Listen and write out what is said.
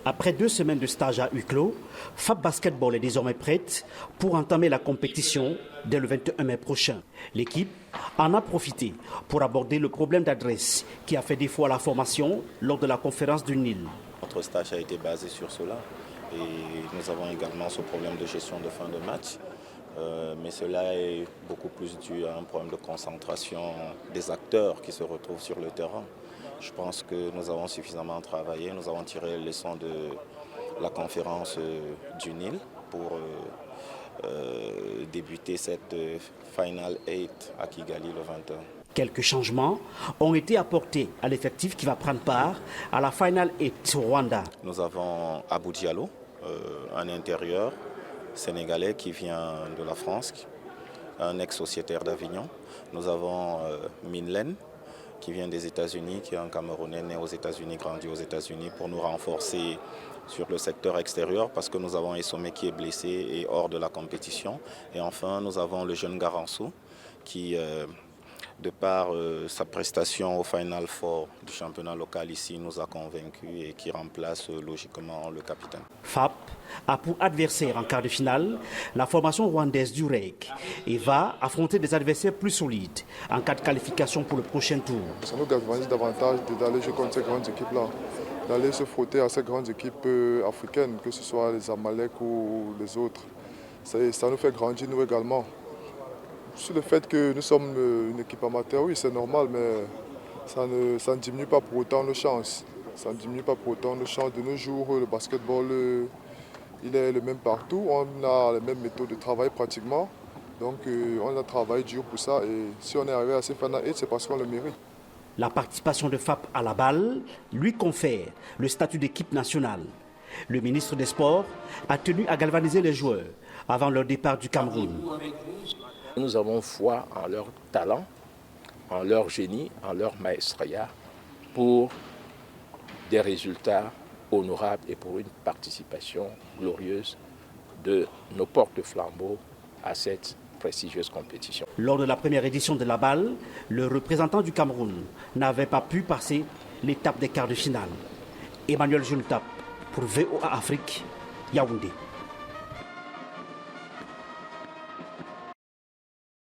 Après 2 semaines de stage à huis clos, FAP Basketball est désormais prête pour entamer la compétition dès le 21 mai prochain. L'équipe en a profité pour aborder le problème d'adresse qui a fait défaut à la formation lors de la conférence du Nil. Notre stage a été basé sur cela et nous avons également ce problème de gestion de fin de match. Mais cela est beaucoup plus dû à un problème de concentration des acteurs qui se retrouvent sur le terrain. Je pense que nous avons suffisamment travaillé, nous avons tiré les leçons de la conférence du Nil pour débuter cette Final 8 à Kigali le 21. Quelques changements ont été apportés à l'effectif qui va prendre part à la Final 8 au Rwanda. Nous avons Abou Diallo, un intérieur sénégalais qui vient de la France, un ex-sociétaire d'Avignon. Nous avons Minlen qui vient des États-Unis, qui est un Camerounais né aux États-Unis, grandi aux États-Unis, pour nous renforcer sur le secteur extérieur parce que nous avons Essomé qui est blessé et hors de la compétition. Et enfin, nous avons le jeune Garansou qui, de par sa prestation au Final Four du championnat local ici, nous a convaincus et qui remplace logiquement le capitaine. FAP a pour adversaire en quart de finale la formation rwandaise du REC et va affronter des adversaires plus solides en cas de qualification pour le prochain tour. Ça nous galvanise davantage d'aller jouer contre ces grandes équipes-là, d'aller se frotter à ces grandes équipes africaines, que ce soit les Amalek ou les autres. Ça nous fait grandir nous également. Sur le fait que nous sommes une équipe amateur, oui c'est normal, mais ça ne diminue pas pour autant nos chances. Ça ne diminue pas pour autant nos chances. De nos jours, le basketball, il est le même partout. On a les mêmes méthodes de travail pratiquement. Donc on a travaillé dur pour ça. Et si on est arrivé à ces Final 8, c'est parce qu'on le mérite. La participation de FAP à la balle lui confère le statut d'équipe nationale. Le ministre des Sports a tenu à galvaniser les joueurs avant leur départ du Cameroun. Nous avons foi en leur talent, en leur génie, en leur maestria pour des résultats honorables et pour une participation glorieuse de nos porte-flambeaux à cette prestigieuse compétition. Lors de la première édition de la balle, le représentant du Cameroun n'avait pas pu passer l'étape des quarts de finale. Emmanuel Junotap pour VOA Afrique, Yaoundé.